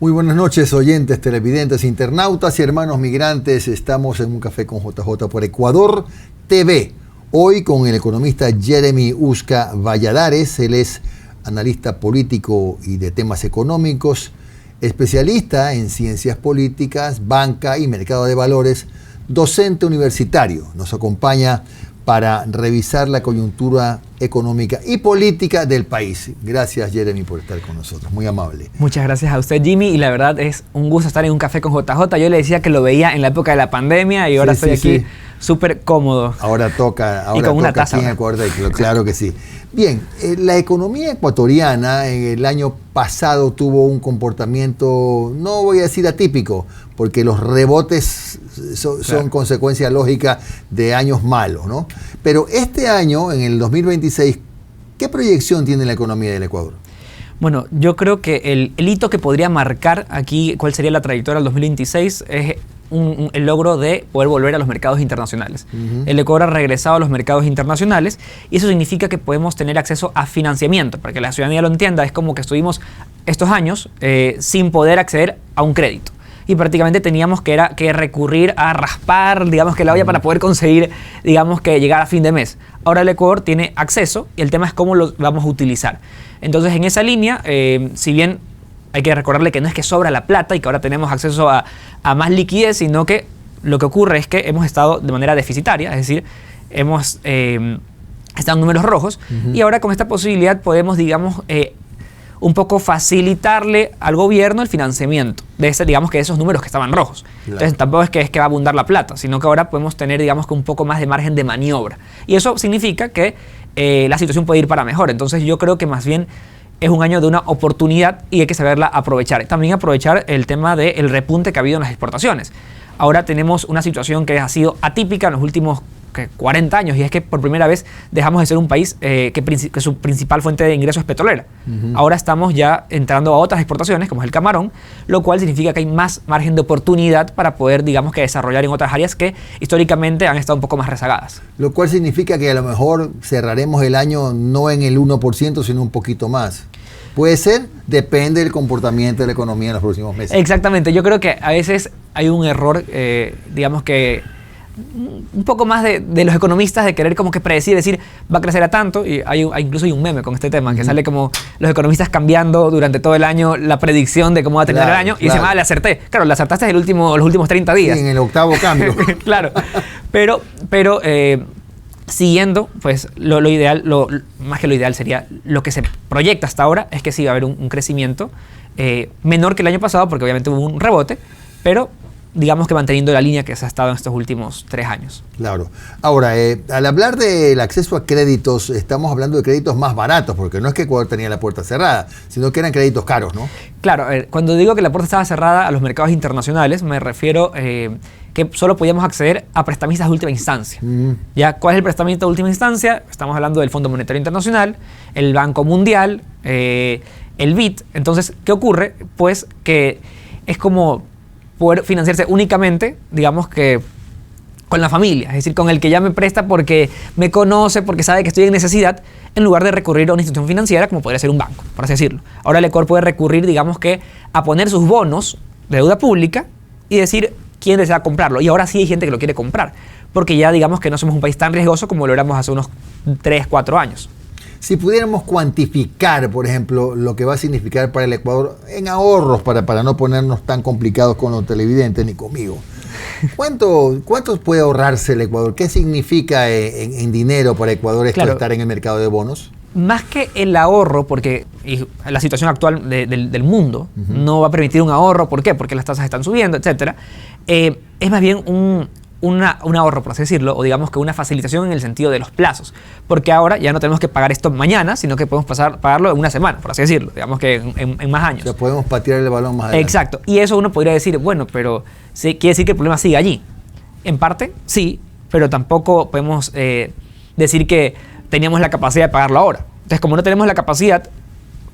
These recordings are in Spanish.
Muy buenas noches, oyentes, televidentes, internautas y hermanos migrantes. Estamos en un café con JJ por Ecuador TV. Hoy con el economista Jeremy Usca Valladares. Él es analista político y de temas económicos, especialista en ciencias políticas, banca y mercado de valores, docente universitario. Nos acompaña para revisar la coyuntura económica y política del país. Gracias, Jeremy, por estar con nosotros. Muy amable. Muchas gracias a usted, Jimmy, y la verdad es un gusto estar en un café con JJ. Yo le decía que lo veía en la época de la pandemia y ahora estoy aquí súper cómodo. Ahora toca, y con una taza aquí en Ecuador, claro que sí. Bien, la economía ecuatoriana en el año pasado tuvo un comportamiento, no voy a decir atípico, porque los rebotes son consecuencia lógica de años malos, ¿no? Pero este año, en el 2026, ¿qué proyección tiene la economía del Ecuador? Bueno, yo creo que el hito que podría marcar aquí cuál sería la trayectoria del 2026 es el logro de poder volver a los mercados internacionales. El Ecuador ha regresado a los mercados internacionales y eso significa que podemos tener acceso a financiamiento. Para que la ciudadanía lo entienda, es como que estuvimos estos años sin poder acceder a un crédito. Y prácticamente teníamos que recurrir a raspar, digamos, que la olla para poder conseguir, digamos, que llegar a fin de mes. Ahora el Ecuador tiene acceso y el tema es cómo lo vamos a utilizar. Entonces, en esa línea, si bien hay que recordarle que no es que sobra la plata y que ahora tenemos acceso a más liquidez, sino que lo que ocurre es que hemos estado de manera deficitaria, es decir, hemos estado en números rojos y ahora con esta posibilidad podemos, digamos, un poco facilitarle al gobierno el financiamiento de digamos que esos números que estaban rojos. Claro. Entonces tampoco es que va a abundar la plata, sino que ahora podemos tener, digamos, que un poco más de margen de maniobra. Y eso significa que la situación puede ir para mejor. Entonces yo creo que más bien es un año de una oportunidad y hay que saberla aprovechar. También aprovechar el tema del repunte que ha habido en las exportaciones. Ahora tenemos una situación que ha sido atípica en los últimos 40 años y es que por primera vez dejamos de ser un país que su principal fuente de ingresos es petrolera. Ahora estamos ya entrando a otras exportaciones como es el camarón, lo cual significa que hay más margen de oportunidad para poder, digamos, que desarrollar en otras áreas que históricamente han estado un poco más rezagadas. Lo cual significa que a lo mejor cerraremos el año no en el 1%, sino un poquito más. Puede ser, depende del comportamiento de la economía en los próximos meses. Exactamente, yo creo que a veces hay un error, digamos que un poco más de los economistas de querer como que predecir, decir va a crecer a tanto, y incluso hay un meme con este tema que sale como los economistas cambiando durante todo el año la predicción de cómo va a terminar el año y dicen, le acerté. Claro, le acertaste los últimos 30 días. Sí, en el octavo cambio. Claro, pero siguiendo, pues lo ideal, más que lo ideal sería, lo que se proyecta hasta ahora es que sí va a haber un crecimiento menor que el año pasado, porque obviamente hubo un rebote, pero digamos que manteniendo la línea que se ha estado en estos últimos 3 años. Claro. Ahora, al hablar del acceso a créditos, estamos hablando de créditos más baratos, porque no es que Ecuador tenía la puerta cerrada, sino que eran créditos caros, ¿no? Claro, cuando digo que la puerta estaba cerrada a los mercados internacionales, me refiero que solo podíamos acceder a prestamistas de última instancia. ¿Ya? ¿Cuál es el prestamista de última instancia? Estamos hablando del Fondo Monetario Internacional, el Banco Mundial, el BID. Entonces, ¿qué ocurre? Pues que es como poder financiarse únicamente, digamos que con la familia, es decir, con el que ya me presta porque me conoce, porque sabe que estoy en necesidad, en lugar de recurrir a una institución financiera como podría ser un banco, por así decirlo. Ahora el Ecuador puede recurrir, digamos que, a poner sus bonos de deuda pública y decir quién desea comprarlo. Y ahora sí hay gente que lo quiere comprar, porque ya digamos que no somos un país tan riesgoso como lo éramos hace unos 3, 4 años. Si pudiéramos cuantificar, por ejemplo, lo que va a significar para el Ecuador en ahorros, para no ponernos tan complicados con los televidentes ni conmigo, ¿cuánto puede ahorrarse el Ecuador? ¿Qué significa en dinero para Ecuador esto de estar en el mercado de bonos? Más que el ahorro, porque la situación actual del mundo no va a permitir un ahorro. ¿Por qué? Porque las tasas están subiendo, etc. Es más bien un ahorro, por así decirlo, o digamos que una facilitación en el sentido de los plazos, porque ahora ya no tenemos que pagar esto mañana, sino que podemos pagarlo en una semana, por así decirlo, digamos que en más años. O sea, podemos patear el balón más adelante. Exacto, y eso uno podría decir, bueno, pero quiere decir que el problema sigue allí. En parte, sí, pero tampoco podemos decir que teníamos la capacidad de pagarlo ahora. Entonces, como no tenemos la capacidad,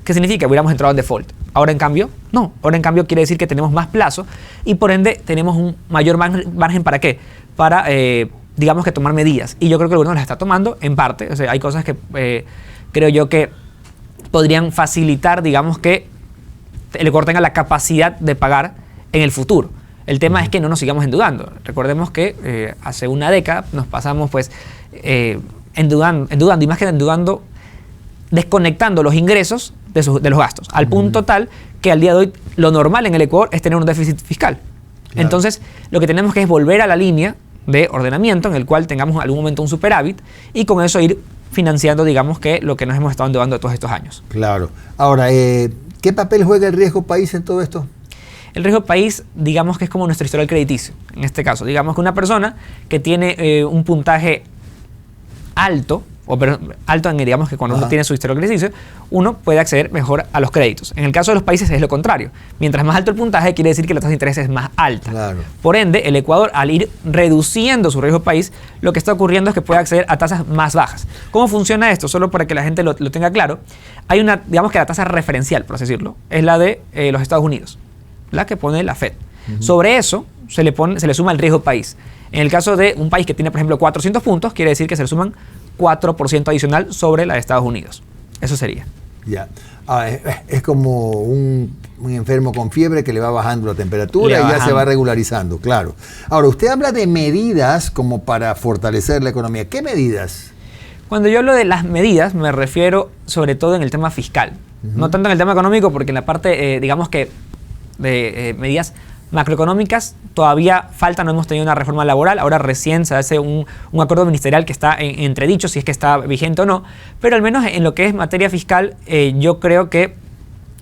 ¿Qué significa? Hubiéramos entrado en default. Ahora en cambio, no. Ahora en cambio quiere decir que tenemos más plazo y por ende tenemos un mayor margen ¿para qué? Para, digamos que tomar medidas. Y yo creo que el gobierno las está tomando en parte. O sea, hay cosas que creo yo que podrían facilitar, digamos que el Ecuador tenga la capacidad de pagar en el futuro. El tema es que no nos sigamos endeudando. Recordemos que hace una década nos pasamos pues endeudando y más que endeudando, desconectando los ingresos de los gastos, al punto tal que al día de hoy lo normal en el Ecuador es tener un déficit fiscal. Claro. Entonces, lo que tenemos que es volver a la línea de ordenamiento en el cual tengamos en algún momento un superávit y con eso ir financiando, digamos, que lo que nos hemos estado endeudando todos estos años. Claro. Ahora, ¿qué papel juega el riesgo país en todo esto? El riesgo país, digamos que es como nuestro historial crediticio. En este caso, digamos que una persona que tiene un puntaje alto, alto en, digamos que cuando uno tiene su historial crediticio, uno puede acceder mejor a los créditos. En el caso de los países es lo contrario. Mientras más alto el puntaje, quiere decir que la tasa de interés es más alta. Claro. Por ende, el Ecuador, al ir reduciendo su riesgo país, lo que está ocurriendo es que puede acceder a tasas más bajas. ¿Cómo funciona esto? Solo para que la gente lo tenga claro. Hay una, digamos que la tasa referencial, por así decirlo, es la de los Estados Unidos, la que pone la Fed. Sobre eso se le suma el riesgo país. En el caso de un país que tiene, por ejemplo, 400 puntos, quiere decir que se le suman 4% adicional sobre la de Estados Unidos. Eso sería. Ya. Es como un enfermo con fiebre que le va bajando la temperatura y ya se va regularizando, claro. Ahora, usted habla de medidas como para fortalecer la economía. ¿Qué medidas? Cuando yo hablo de las medidas, me refiero sobre todo en el tema fiscal. No tanto en el tema económico, porque en la parte, digamos que, de medidas macroeconómicas todavía falta, no hemos tenido una reforma laboral, ahora recién se hace un acuerdo ministerial que está entredicho si es que está vigente o no, pero al menos en lo que es materia fiscal yo creo que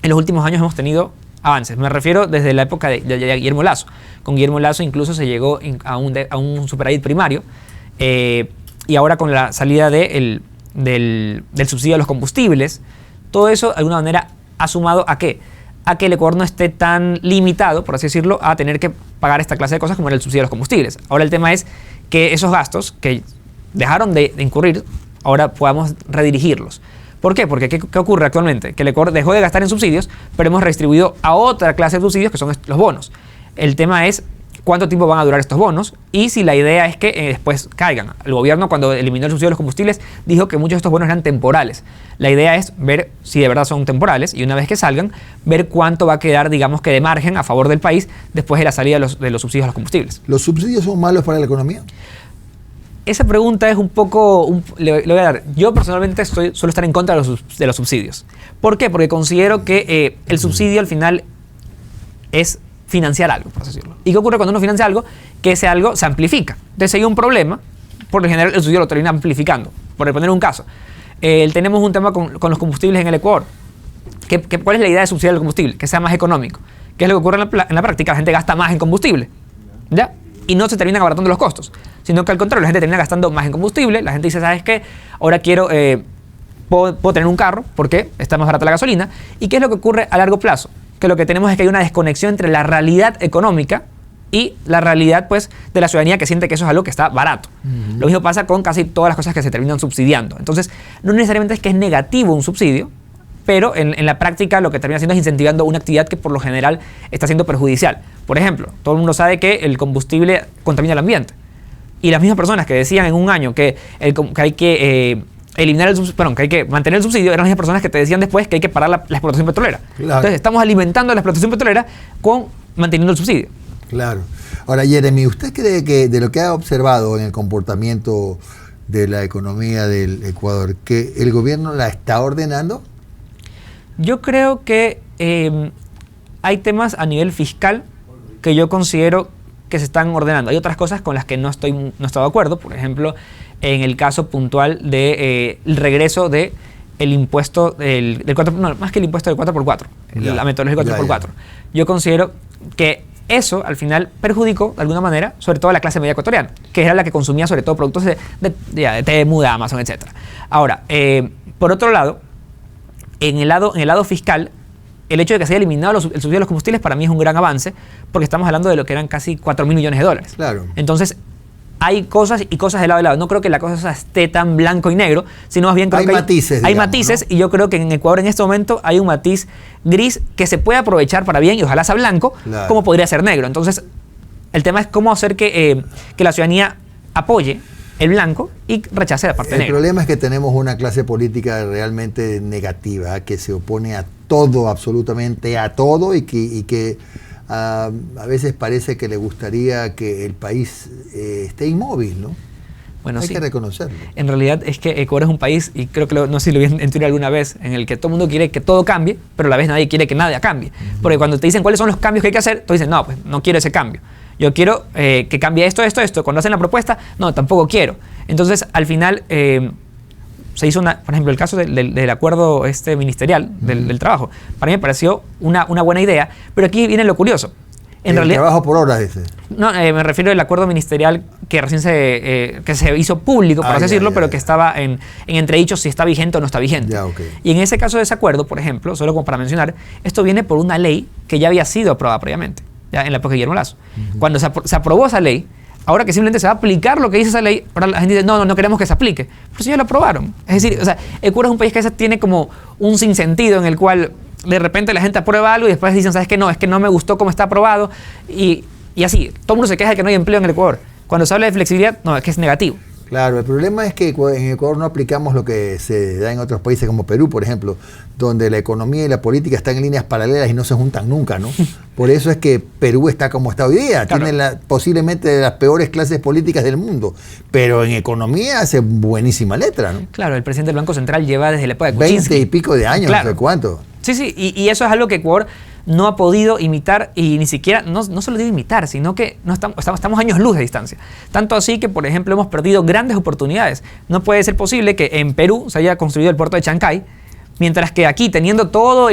en los últimos años hemos tenido avances. Me refiero desde la época de Guillermo Lasso. Con Guillermo Lasso incluso se llegó a un superávit primario y ahora con la salida del subsidio a los combustibles, todo eso de alguna manera ha sumado ¿a qué? A que el Ecuador no esté tan limitado, por así decirlo, a tener que pagar esta clase de cosas como era el subsidio a los combustibles. Ahora el tema es que esos gastos que dejaron de incurrir, ahora podamos redirigirlos. ¿Por qué? Porque ¿qué ocurre actualmente? Que el Ecuador dejó de gastar en subsidios, pero hemos redistribuido a otra clase de subsidios que son los bonos. El tema es cuánto tiempo van a durar estos bonos y si la idea es que después caigan. El gobierno, cuando eliminó el subsidio de los combustibles, dijo que muchos de estos bonos eran temporales. La idea es ver si de verdad son temporales y una vez que salgan, ver cuánto va a quedar, digamos que de margen a favor del país después de la salida de los subsidios a los combustibles. ¿Los subsidios son malos para la economía? Esa pregunta es un poco, le voy a dar. Yo personalmente suelo estar en contra de los subsidios. ¿Por qué? Porque considero que el subsidio al final es financiar algo, por así decirlo. ¿Y qué ocurre cuando uno financia algo? Que ese algo se amplifica. Entonces, si hay un problema, por lo general el subsidio lo termina amplificando. Por poner un caso, tenemos un tema con los combustibles en el Ecuador. ¿Cuál es la idea de subsidiar el combustible? Que sea más económico. ¿Qué es lo que ocurre en la práctica? La gente gasta más en combustible, ¿ya? Y no se terminan abaratando los costos, sino que al contrario, la gente termina gastando más en combustible. La gente dice, ¿sabes qué? Ahora puedo tener un carro porque está más barata la gasolina. ¿Y qué es lo que ocurre a largo plazo? Que lo que tenemos es que hay una desconexión entre la realidad económica y la realidad pues de la ciudadanía que siente que eso es algo que está barato. Lo mismo pasa con casi todas las cosas que se terminan subsidiando. Entonces, no necesariamente es que es negativo un subsidio, pero en la práctica lo que termina haciendo es incentivando una actividad que por lo general está siendo perjudicial. Por ejemplo, todo el mundo sabe que el combustible contamina el ambiente. Y las mismas personas que decían en un año que hay que eliminar que hay que mantener el subsidio, eran las mismas personas que te decían después que hay que parar la explotación petrolera. Claro. Entonces, estamos alimentando la explotación petrolera con manteniendo el subsidio. Claro. Ahora, Jeremy, ¿usted cree que de lo que ha observado en el comportamiento de la economía del Ecuador, que el gobierno la está ordenando? Yo creo que hay temas a nivel fiscal que yo considero que se están ordenando. Hay otras cosas con las que no estoy de acuerdo. Por ejemplo, en el caso puntual del regreso del impuesto del 4, no, más que el impuesto del 4x4, la metodología del 4x4. Yo considero que eso al final perjudicó de alguna manera, sobre todo a la clase media ecuatoriana, que era la que consumía sobre todo productos de Temu, de Amazon, etc. Ahora, por otro lado, en el lado fiscal, el hecho de que se haya eliminado el subsidio de los combustibles para mí es un gran avance, porque estamos hablando de lo que eran casi 4.000 millones de dólares. Claro. Entonces, hay cosas y cosas de lado y lado. No creo que la cosa esté tan blanco y negro, sino más bien creo hay que matices, hay digamos, matices, ¿no? y yo creo que en Ecuador en este momento hay un matiz gris que se puede aprovechar para bien y ojalá sea blanco, Claro. como podría ser negro. Entonces, el tema es cómo hacer que la ciudadanía apoye el blanco y rechace la parte El negra. problema es que tenemos una clase política realmente negativa, que se opone a todo, absolutamente a todo, y que a veces parece que le gustaría que el país esté inmóvil, ¿no? Bueno, Hay sí. que reconocerlo. En realidad es que Ecuador es un país, y creo que no sé si lo vi en Twitter alguna vez, en el que todo el mundo quiere que todo cambie, pero a la vez nadie quiere que nada cambie. Porque cuando te dicen cuáles son los cambios que hay que hacer, tú dices, no, pues no quiero ese cambio. Yo quiero que cambie esto, esto, esto. Cuando hacen la propuesta, no, tampoco quiero. Entonces, al final, se hizo, por ejemplo, el caso del acuerdo ministerial del trabajo. Para mí me pareció una buena idea, pero aquí viene lo curioso. En el realidad, trabajo por horas ese. no, me refiero al acuerdo ministerial que recién que se hizo público, por así decirlo, pero que estaba en entredicho si está vigente o no está vigente. Ya, ok. Y en ese caso de ese acuerdo, por ejemplo, solo como para mencionar, esto viene por una ley que ya había sido aprobada previamente, ya en la época de Guillermo Lasso. Cuando se aprobó esa ley, ahora que simplemente se va a aplicar lo que dice esa ley, ahora la gente dice, no queremos que se aplique. Pero si ya lo aprobaron. Es decir, o sea, Ecuador es un país que a veces tiene como un sinsentido en el cual de repente la gente aprueba algo y después dicen, ¿sabes qué? No, es que no me gustó cómo está aprobado. Y así, todo el mundo se queja de que no hay empleo en el Ecuador. Cuando se habla de flexibilidad, no, es que es negativo. Claro, el problema es que en Ecuador no aplicamos lo que se da en otros países como Perú, por ejemplo, donde la economía y la política están en líneas paralelas y no se juntan nunca, ¿no? Por eso es que Perú está como está hoy día, Claro. tiene posiblemente de las peores clases políticas del mundo, pero en economía hace buenísima letra, ¿no? Claro, el presidente del Banco Central lleva desde la época de 20 Kuczynski. y pico de años, Claro. no sé cuánto. Sí, sí, y eso es algo que Ecuador no ha podido imitar, y ni siquiera, no solo digo imitar, sino que no estamos años luz de distancia. Tanto así que, por ejemplo, hemos perdido grandes oportunidades. No puede ser posible que en Perú se haya construido el puerto de Chancay, mientras que aquí, teniendo todo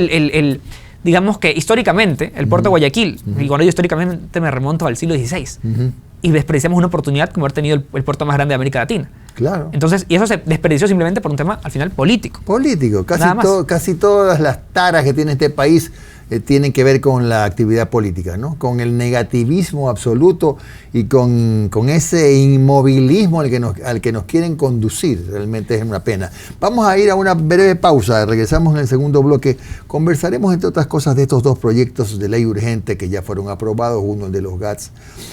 digamos que históricamente, el puerto de Guayaquil, y cuando yo históricamente me remonto al siglo XVI, y desperdiciamos una oportunidad como haber tenido el puerto más grande de América Latina. Claro. Entonces, y eso se desperdició simplemente por un tema, al final, político. Político, Nada más. casi todas las taras que tiene este país tienen que ver con la actividad política, ¿no? Con el negativismo absoluto y con ese inmovilismo al que nos quieren conducir. Realmente es una pena. Vamos a ir a una breve pausa, regresamos en el segundo bloque. Conversaremos, entre otras cosas, de estos dos proyectos de ley urgente que ya fueron aprobados, uno el de los GATS,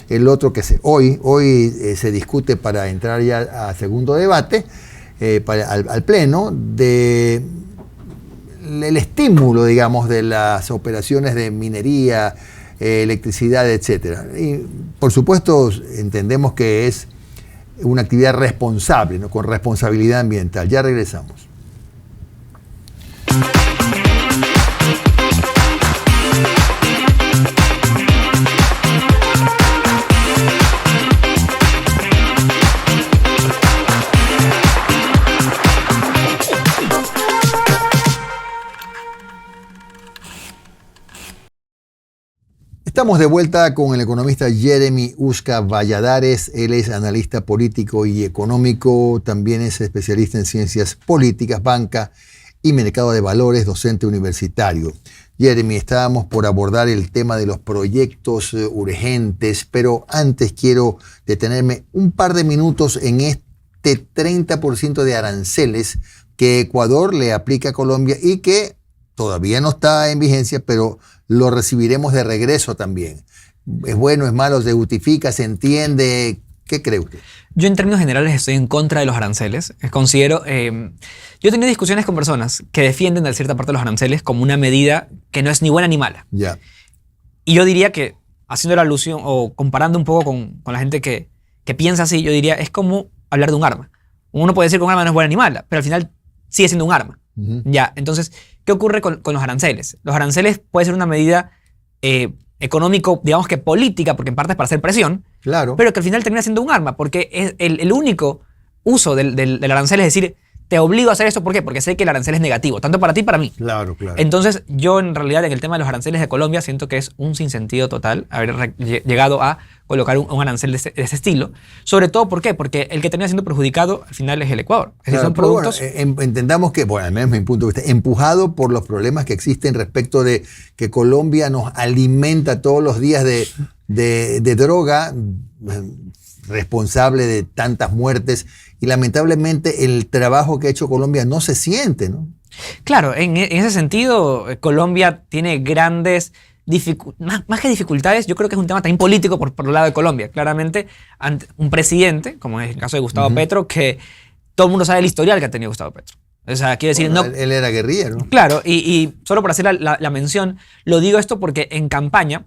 el otro que hoy se discute para entrar ya a segundo debate, al Pleno, el estímulo, digamos, de las operaciones de minería, electricidad, etcétera. Y, por supuesto, entendemos que es una actividad responsable, ¿no? Con responsabilidad ambiental. Ya regresamos. Estamos de vuelta con el economista Jeremy Usca Valladares. Él es analista político y económico, también es especialista en ciencias políticas, banca y mercado de valores, docente universitario. Jeremy, estábamos por abordar el tema de los proyectos urgentes, pero antes quiero detenerme un par de minutos en este 30% de aranceles que Ecuador le aplica a Colombia y que todavía no está en vigencia, pero lo recibiremos de regreso también. ¿Es bueno, es malo, se justifica, se entiende? ¿Qué cree usted? Yo en términos generales estoy en contra de los aranceles. Considero, yo he tenido discusiones con personas que defienden de cierta parte de los aranceles como una medida que no es ni buena ni mala. Ya. Y yo diría que, haciendo la alusión o comparando un poco con la gente que piensa así, yo diría, es como hablar de un arma. Uno puede decir que un arma no es buena ni mala, pero al final sigue siendo un arma. Ya, entonces, ¿qué ocurre con los aranceles? Los aranceles puede ser una medida económico, digamos que política, porque en parte es para hacer presión, Claro. pero que al final termina siendo un arma, porque es el único uso del arancel es decir, te obligo a hacer esto, ¿por qué? Porque sé que el arancel es negativo, tanto para ti como para mí. Claro. Entonces, yo en realidad en el tema de los aranceles de Colombia siento que es un sinsentido total haber llegado a colocar un arancel de ese estilo. Sobre todo, ¿por qué? Porque el que termina siendo perjudicado al final es el Ecuador. Es decir, son productos... Bueno, entendamos que, bueno, al menos mi punto de vista, empujado por los problemas que existen respecto de que Colombia nos alimenta todos los días de droga, responsable de tantas muertes y lamentablemente el trabajo que ha hecho Colombia no se siente, ¿no? Claro, en ese sentido, Colombia tiene grandes más que dificultades, yo creo que es un tema también político por el lado de Colombia. Claramente, ante un presidente, como es el caso de Gustavo Petro, que todo el mundo sabe el historial que ha tenido Gustavo Petro. O sea, quiero decir, bueno, él era guerrillero. Claro, y solo por hacer la mención, lo digo esto porque en campaña,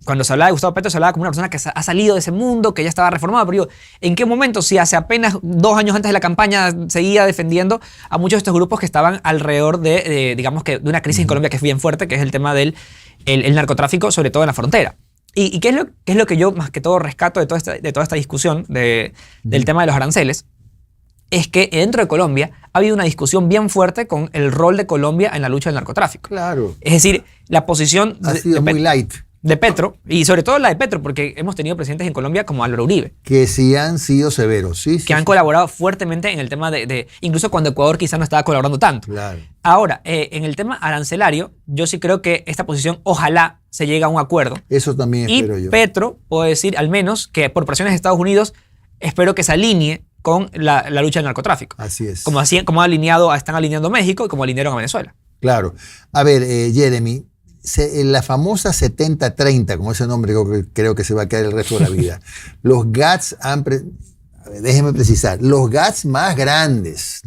cuando se hablaba de Gustavo Petro, se hablaba como una persona que ha salido de ese mundo, que ya estaba reformado. Pero digo, ¿en qué momento, si hace apenas 2 años antes de la campaña seguía defendiendo a muchos de estos grupos que estaban alrededor digamos que de una crisis en Colombia que es bien fuerte, que es el tema del el narcotráfico, sobre todo en la frontera? ¿Y qué es lo que yo más que todo rescato de toda esta discusión del tema de los aranceles? Es que dentro de Colombia ha habido una discusión bien fuerte con el rol de Colombia en la lucha del narcotráfico. Claro. Es decir, la posición ha sido muy light de Petro, y sobre todo la de Petro, porque hemos tenido presidentes en Colombia como Álvaro Uribe. Que sí han sido severos, sí. Que han colaborado fuertemente en el tema incluso cuando Ecuador quizás no estaba colaborando tanto. Claro. Ahora, en el tema arancelario, yo sí creo que esta posición, ojalá se llegue a un acuerdo. Eso también espero yo. Y Petro, puedo decir al menos que por presiones de Estados Unidos, espero que se alinee con la lucha del narcotráfico. Así es. Como están alineando México y como alinearon a Venezuela. Claro. A ver, Jeremy, la famosa 70-30, como ese nombre creo que se va a quedar el resto de la vida. Los GATS déjeme precisar, los GATS más grandes,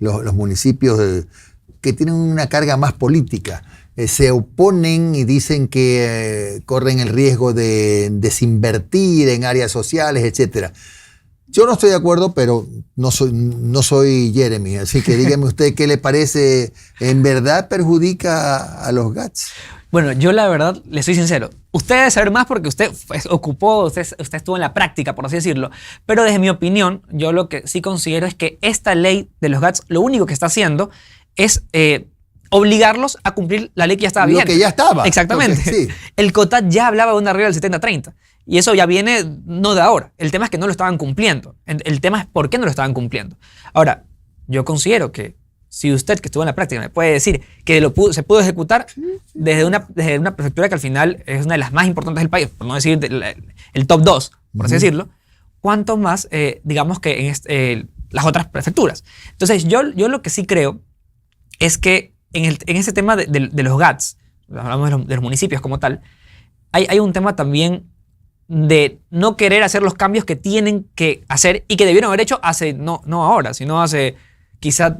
los municipios que tienen una carga más política, se oponen y dicen que corren el riesgo de desinvertir en áreas sociales, etcétera. Yo no estoy de acuerdo, pero no soy Jeremy, así que dígame usted qué le parece. ¿En verdad perjudica a los GATS? Bueno, yo la verdad, le soy sincero. Usted debe saber más porque usted usted estuvo en la práctica, por así decirlo. Pero desde mi opinión, yo lo que sí considero es que esta ley de los GATS lo único que está haciendo es obligarlos a cumplir la ley que ya estaba vigente. Lo que ya estaba. Exactamente. Sí. El COTAD ya hablaba de una regla del 70-30. Y eso ya viene no de ahora. El tema es que no lo estaban cumpliendo. El tema es por qué no lo estaban cumpliendo. Ahora, yo considero que si usted, que estuvo en la práctica, me puede decir que se pudo ejecutar desde una prefectura que al final es una de las más importantes del país, por no decir el top 2, por así decirlo, ¿cuánto más, digamos, que en las otras prefecturas? Entonces, yo lo que sí creo es que en ese tema de los GATS, hablamos de los municipios como tal, hay un tema también de no querer hacer los cambios que tienen que hacer y que debieron haber hecho no ahora, sino hace quizá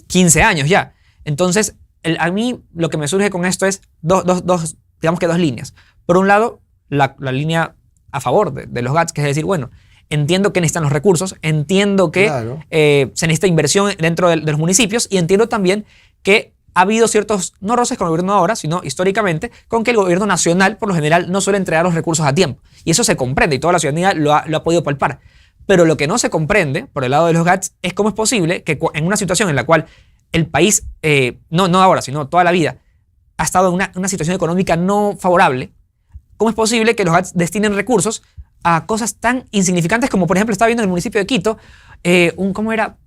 15 años ya. Entonces, a mí lo que me surge con esto es digamos que dos líneas. Por un lado, la línea a favor de los GATS, que es decir, bueno, entiendo que necesitan los recursos, entiendo que claro, se necesita inversión dentro de los municipios y entiendo también que ha habido ciertos, no roces con el gobierno de ahora, sino históricamente, con que el gobierno nacional, por lo general, no suele entregar los recursos a tiempo. Y eso se comprende y toda la ciudadanía lo ha podido palpar. Pero lo que no se comprende, por el lado de los GATS, es cómo es posible que en una situación en la cual el país, no ahora, sino toda la vida, ha estado en una situación económica no favorable, ¿cómo es posible que los GATS destinen recursos a cosas tan insignificantes como, por ejemplo, estaba viendo en el municipio de Quito, ¿cómo era?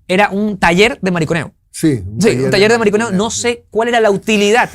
Era un taller de mariconeo. Sí, un taller de mariconeo. No sé cuál era la utilidad,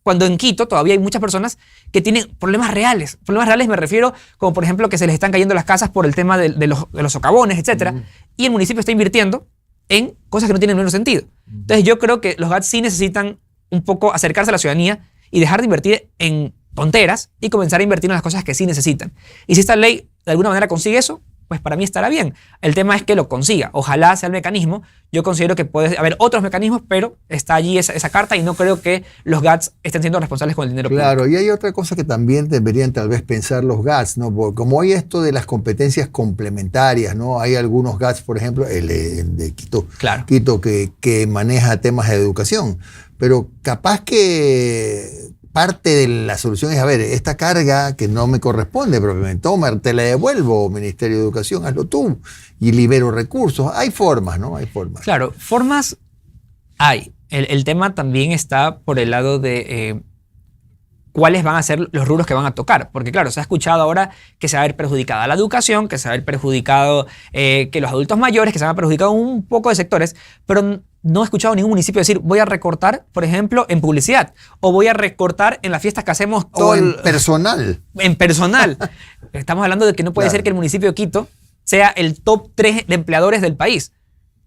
cuando en Quito todavía hay muchas personas que tienen problemas reales. Problemas reales me refiero como, por ejemplo, que se les están cayendo las casas por el tema de los socavones, etc. Y el municipio está invirtiendo en cosas que no tienen ningún sentido. Entonces yo creo que los GATS sí necesitan un poco acercarse a la ciudadanía y dejar de invertir en tonteras y comenzar a invertir en las cosas que sí necesitan. Y si esta ley de alguna manera consigue eso, pues para mí estará bien. El tema es que lo consiga. Ojalá sea el mecanismo. Yo considero que puede haber otros mecanismos, pero está allí esa carta y no creo que los GATS estén siendo responsables con el dinero público. Claro, y hay otra cosa que también deberían tal vez pensar los GATS, ¿no? Como hay esto de las competencias complementarias, ¿no? Hay algunos GATS, por ejemplo, el de Quito, claro, Quito que maneja temas de educación, pero capaz que parte de la solución es, a ver, esta carga que no me corresponde propiamente, toma, te la devuelvo, Ministerio de Educación, hazlo tú, y libero recursos. Hay formas, ¿no? Hay formas. Claro, formas hay. El tema también está por el lado de cuáles van a ser los rubros que van a tocar. Porque claro, se ha escuchado ahora que se va a ver perjudicada la educación, que se va a ver perjudicado que los adultos mayores, que se van a ver perjudicado un poco de sectores, pero no he escuchado ningún municipio decir voy a recortar, por ejemplo, en publicidad o voy a recortar en las fiestas que hacemos todo o en personal. En personal. Estamos hablando de que no puede ser que el municipio de Quito sea el top 3 de empleadores del país.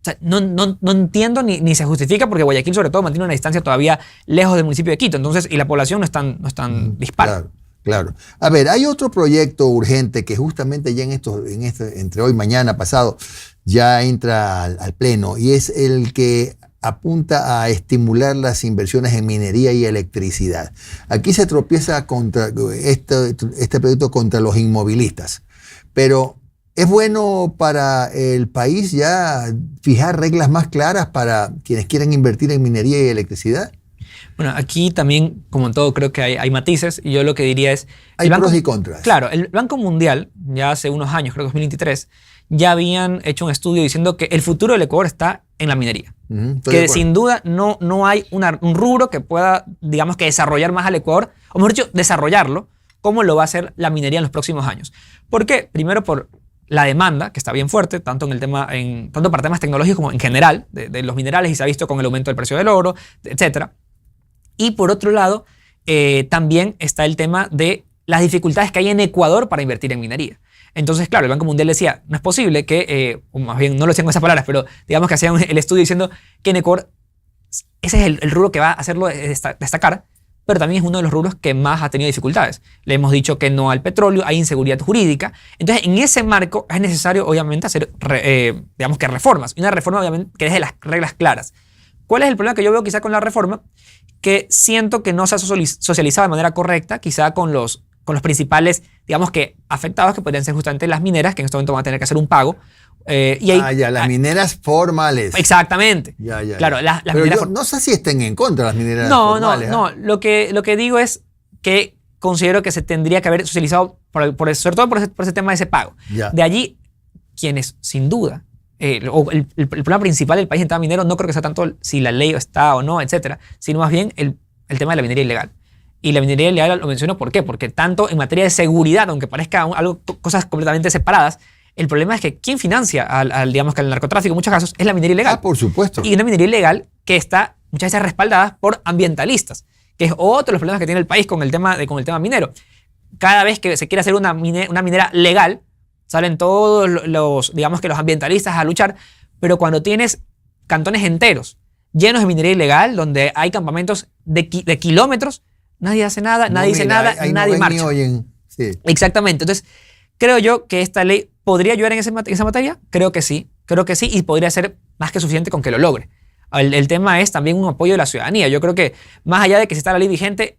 O sea, no entiendo ni se justifica porque Guayaquil sobre todo mantiene una distancia todavía lejos del municipio de Quito. Entonces, y la población no es tan dispar. Claro. A ver, hay otro proyecto urgente que justamente ya entre hoy, mañana, pasado, ya entra al pleno y es el que apunta a estimular las inversiones en minería y electricidad. Aquí se tropieza contra este proyecto contra los inmovilistas, pero ¿es bueno para el país ya fijar reglas más claras para quienes quieran invertir en minería y electricidad? Bueno, aquí también, como en todo, creo que hay matices y yo lo que diría es... Hay pros y contras. Claro, el Banco Mundial, ya hace unos años, creo que 2023, ya habían hecho un estudio diciendo que el futuro del Ecuador está en la minería. Que sin duda no hay un rubro que pueda, digamos que desarrollar más al Ecuador, o mejor dicho, desarrollarlo, como lo va a hacer la minería en los próximos años. ¿Por qué? Primero por la demanda, que está bien fuerte, tanto para temas tecnológicos como en general, de los minerales, y se ha visto con el aumento del precio del oro, etcétera. Y por otro lado, también está el tema de las dificultades que hay en Ecuador para invertir en minería. Entonces, claro, el Banco Mundial decía, no es posible que, o más bien no lo decían con esas palabras, pero digamos que hacían el estudio diciendo que en Ecuador ese es el rubro que va a hacerlo destacar, pero también es uno de los rubros que más ha tenido dificultades. Le hemos dicho que no al petróleo, hay inseguridad jurídica. Entonces, en ese marco es necesario, obviamente, hacer, digamos que reformas. Y una reforma, obviamente, que deje las reglas claras. ¿Cuál es el problema que yo veo quizá con la reforma? Que siento que no se ha socializado de manera correcta, quizá con los principales, digamos que afectados, que podrían ser justamente las mineras, que en este momento van a tener que hacer un pago. Las mineras formales. Exactamente. Claro, las pero mineras no sé si estén en contra de las mineras formales. No. Lo que digo es que considero que se tendría que haber socializado, sobre todo por ese tema de ese pago. De allí, quienes sin duda... el problema principal del país en tema minero no creo que sea tanto si la ley está o no, etcétera, sino más bien el tema de la minería ilegal. Y la minería ilegal lo menciono ¿por qué? Porque tanto en materia de seguridad, aunque parezca cosas completamente separadas, el problema es que quien financia digamos que al narcotráfico en muchos casos es la minería ilegal. Por supuesto. Y una minería ilegal que está muchas veces respaldada por ambientalistas, que es otro de los problemas que tiene el país con el tema minero. Cada vez que se quiere hacer una minera legal, salen todos los ambientalistas a luchar, pero cuando tienes cantones enteros llenos de minería ilegal, donde hay campamentos de kilómetros, nadie hace nada, nadie dice nada, nadie marcha. Sí. Exactamente. Entonces, creo yo que esta ley podría ayudar en esa materia. Creo que sí, y podría ser más que suficiente con que lo logre. El tema es también un apoyo de la ciudadanía. Yo creo que más allá de que si está la ley vigente,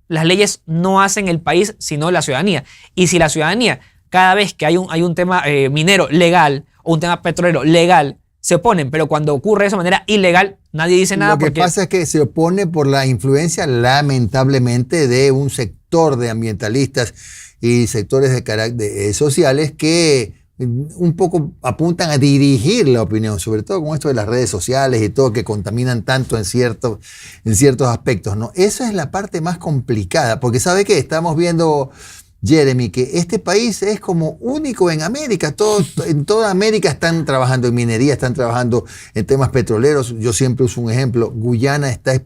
las leyes no hacen el país, sino la ciudadanía. Y si la ciudadanía, cada vez que hay un tema minero legal o un tema petrolero legal, se oponen, pero cuando ocurre de esa manera ilegal, nadie dice nada. Lo que pasa es que se opone por la influencia, lamentablemente, de un sector de ambientalistas y sectores sociales que un poco apuntan a dirigir la opinión, sobre todo con esto de las redes sociales y todo, que contaminan tanto en ciertos aspectos, ¿no? Esa es la parte más complicada, porque ¿sabe qué? Estamos viendo... Jeremy, que este país es como único en América. En toda América están trabajando en minería, están trabajando en temas petroleros. Yo siempre uso un ejemplo. Guyana está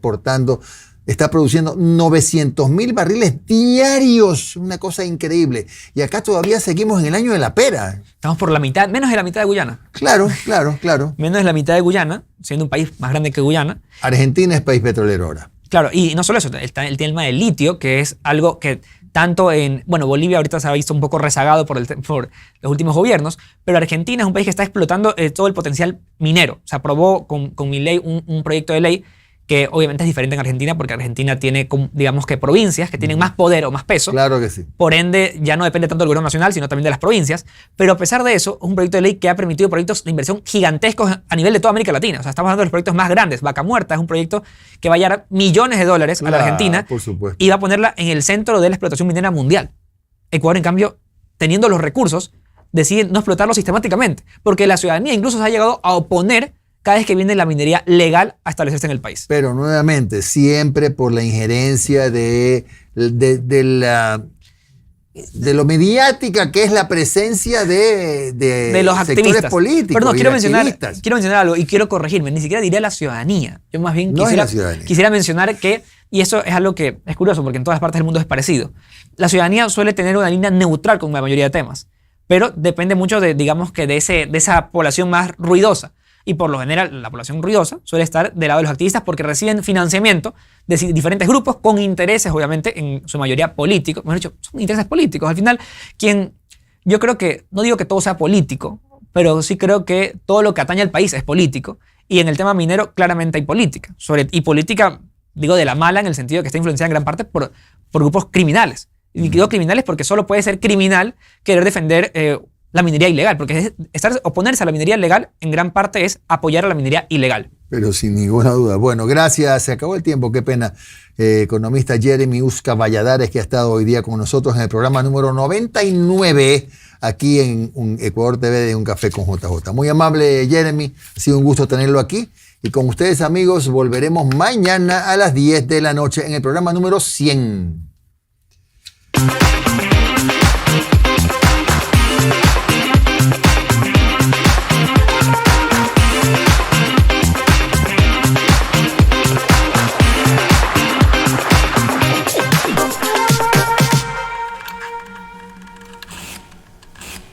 produciendo 900,000 barriles diarios. Una cosa increíble. Y acá todavía seguimos en el año de la pera. Estamos por la mitad, menos de la mitad de Guyana. Claro. Menos de la mitad de Guyana, siendo un país más grande que Guyana. Argentina es país petrolero ahora. Claro, y no solo eso, está el tema del litio, que es algo que tanto Bolivia ahorita se ha visto un poco rezagado por los últimos gobiernos, pero Argentina es un país que está explotando todo el potencial minero. Se aprobó con Milei un proyecto de ley que obviamente es diferente en Argentina porque Argentina tiene, digamos que provincias que tienen más poder o más peso. Claro que sí. Por ende, ya no depende tanto del gobierno nacional, sino también de las provincias. Pero a pesar de eso, es un proyecto de ley que ha permitido proyectos de inversión gigantescos a nivel de toda América Latina. O sea, estamos hablando de los proyectos más grandes. Vaca Muerta es un proyecto que va a llevar millones de dólares a la Argentina. Por supuesto. Y va a ponerla en el centro de la explotación minera mundial. Ecuador, en cambio, teniendo los recursos, decide no explotarlo sistemáticamente. Porque la ciudadanía incluso se ha llegado a oponer cada vez que viene la minería legal a establecerse en el país. Pero nuevamente, siempre por la injerencia de de lo mediática que es la presencia de los sectores activistas políticos. Pero no, y quiero de mencionar algo y quiero corregirme. Ni siquiera diría la ciudadanía. Yo más bien quisiera mencionar que, y eso es algo que es curioso porque en todas partes del mundo es parecido, la ciudadanía suele tener una línea neutral con la mayoría de temas, pero depende mucho digamos que de esa población más ruidosa. Y por lo general, la población ruidosa suele estar del lado de los activistas porque reciben financiamiento de diferentes grupos con intereses, obviamente, en su mayoría políticos. Mejor dicho, son intereses políticos. Al final, yo creo que, no digo que todo sea político, pero sí creo que todo lo que atañe al país es político. Y en el tema minero, claramente hay política. Y política, digo, de la mala en el sentido de que está influenciada en gran parte por grupos criminales. Y digo criminales porque solo puede ser criminal querer defender la minería ilegal, porque oponerse a la minería legal en gran parte es apoyar a la minería ilegal. Pero sin ninguna duda. Bueno, gracias. Se acabó el tiempo, qué pena. Economista Jeremy Usca Valladares, que ha estado hoy día con nosotros en el programa número 99, aquí en Ecuador TV de Un Café con JJ. Muy amable, Jeremy. Ha sido un gusto tenerlo aquí. Y con ustedes, amigos, volveremos mañana a las 10 de la noche en el programa número 100.